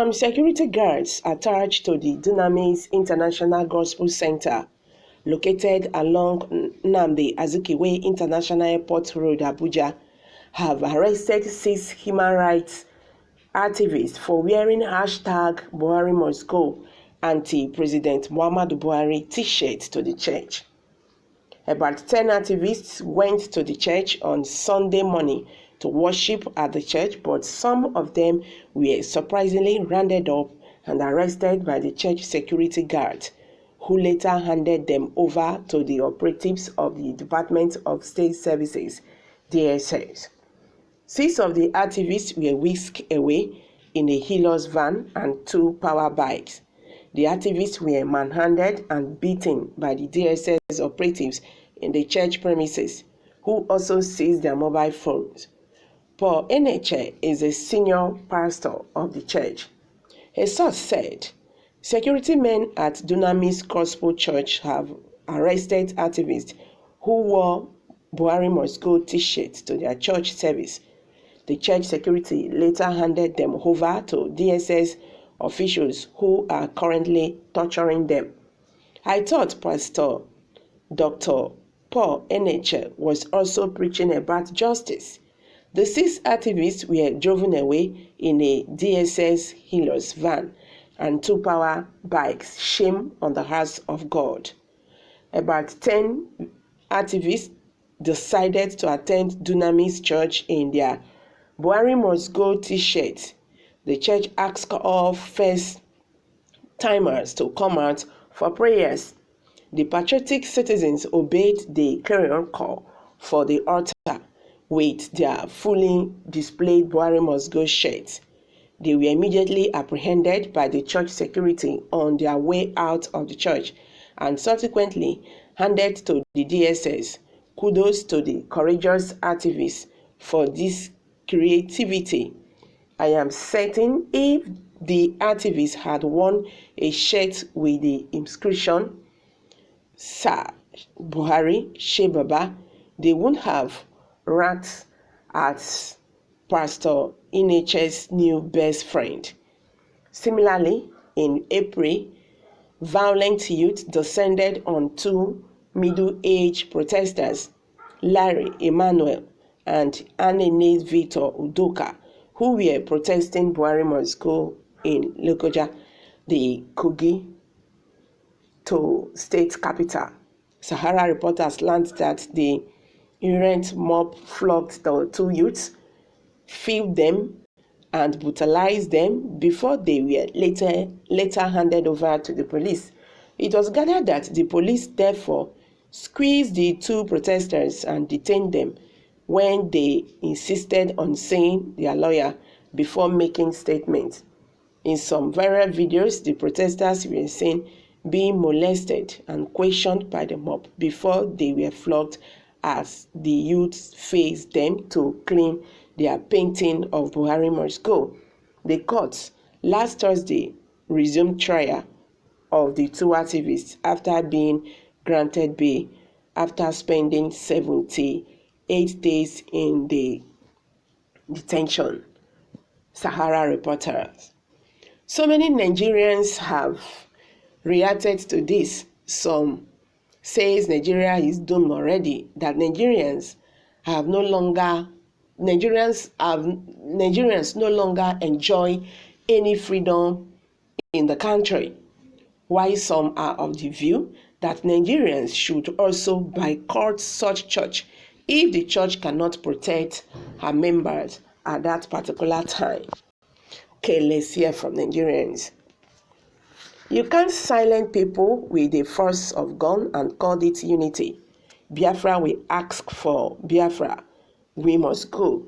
Some security guards attached to the Dunamis International Gospel Center, located along Nnamdi Azikiwe International Airport Road, Abuja, have arrested 6 human rights activists for wearing #Buhari Must Go anti-President Muhammadu Buhari t-shirts to the church. About 10 activists went to the church on Sunday morning to worship at the church, but some of them were surprisingly rounded up and arrested by the church security guards, who later handed them over to the operatives of the Department of State Services, DSS. 6 of the activists were whisked away in a Hilux van and 2 power bikes. The activists were manhandled and beaten by the DSS operatives in the church premises, who also seized their mobile phones. Paul Eneche is a senior pastor of the church. A source said, security men at Dunamis Gospel Church have arrested activists who wore Buhari Must Go t-shirts to their church service. The church security later handed them over to DSS officials who are currently torturing them. I thought Pastor Dr. Paul Eneche was also preaching about justice. The 6 activists were driven away in a DSS Hilux van and 2 power bikes. Shame on the house of God. About 10 activists decided to attend Dunamis Church in their Buhari Must Go t-shirts. The church asked all first-timers to come out for prayers. The patriotic citizens obeyed the clarion call for the altar with their fully displayed Buhari Must Go shirts. They were immediately apprehended by the church security on their way out of the church and subsequently handed to the DSS. Kudos to the courageous activists for this creativity. I am certain if the activists had worn a shirt with the inscription Sir Buhari Shebaba, they wouldn't have ranked as Pastor Ineche's new best friend. Similarly, in April, violent youth descended on 2 middle-aged protesters, Larry Emmanuel and Anene Victor Udoka, who were protesting Buhari Must Go in Lokoja, the Kogi to state capital. Sahara reporters learned that the errant mob flogged the 2 youths, filmed them, and brutalized them before they were later handed over to the police. It was gathered that the police therefore squeezed the 2 protesters and detained them when they insisted on seeing their lawyer before making statements. In some viral videos, the protesters were seen being molested and questioned by the mob before they were flogged as the youths faced them to clean their painting of Buhari Must Go. The court last Thursday resumed trial of the 2 activists after being granted bail after spending 78 days in the detention. Sahara reporters. So many Nigerians have reacted to this. Some says Nigeria is doomed already, that Nigerians no longer enjoy any freedom in the country, while some are of the view that Nigerians should also boycott such church if the church cannot protect her members at that particular time. Okay, let's hear from Nigerians. You can't silence people with the force of gun and call it unity. Biafra will ask for Biafra. We must go.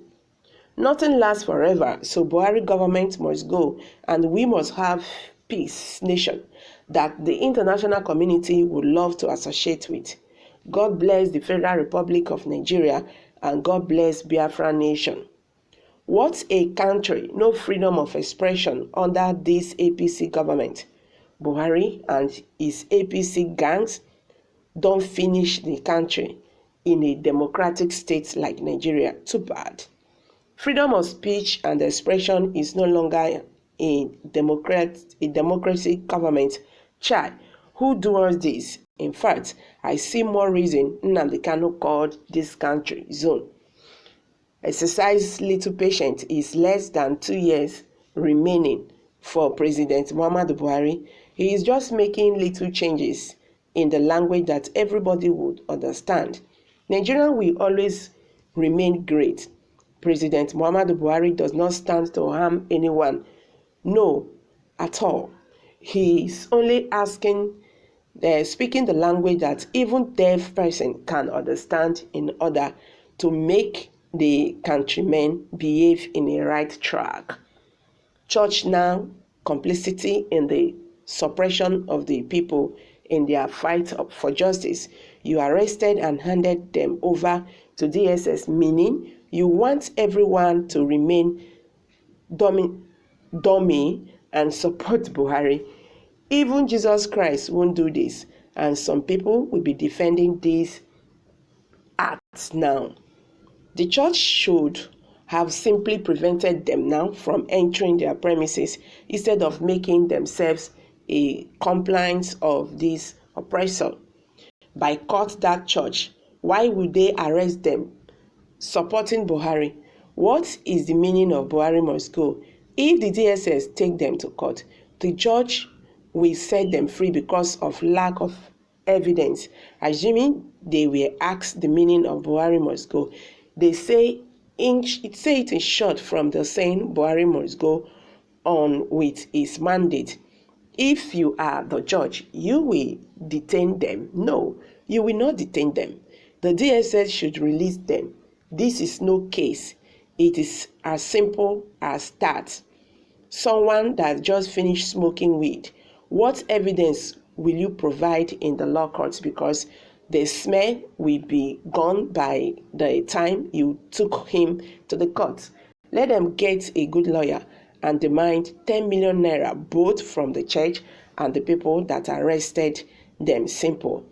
Nothing lasts forever, so Buhari government must go, and we must have peace nation that the international community would love to associate with. God bless the Federal Republic of Nigeria, and God bless Biafra nation. What a country, no freedom of expression under this APC government. Buhari and his APC gangs don't finish the country in a democratic state like Nigeria. Too bad. Freedom of speech and expression is no longer a democratic government. Chai, who does this? In fact, I see more reason Nnamdi Kanu called this country zone. Exercise little patience is less than 2 years remaining for President Muhammadu Buhari. He is just making little changes in the language that everybody would understand. Nigeria will always remain great. President Muhammadu Buhari does not stand to harm anyone. No, at all. He is only speaking the language that even deaf person can understand in order to make the countrymen behave in a right track. Church now complicity in the suppression of the people in their fight for justice. You arrested and handed them over to DSS, meaning you want everyone to remain dummy and support Buhari. Even Jesus Christ won't do this, and some people will be defending these acts now. The church should have simply prevented them now from entering their premises instead of making themselves a compliance of this oppressor. Boycott that church. Why would they arrest them? Supporting Buhari. What is the meaning of Buhari must go? If the DSS take them to court, the judge will set them free because of lack of evidence. Assuming they were asked the meaning of Buhari must go, they say it in short from the saying Buhari must go on with his mandate. If you are the judge, you will detain them. No, you will not detain them. The DSS should release them. This is no case. It is as simple as that. Someone that just finished smoking weed, what evidence will you provide in the law courts? Because the smell will be gone by the time you took him to the court. Let them get a good lawyer and demand 10 million naira both from the church and the people that arrested them. Simple.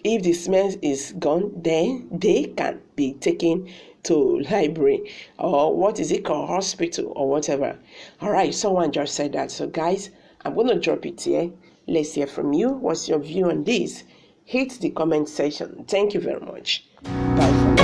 If the smell is gone, then they can be taken to library or what is it called, hospital or whatever. All right, someone just said that. So guys, I'm going to drop it here. Let's hear from you. What's your view on this? Hit the comment section. Thank you very much. Bye for now.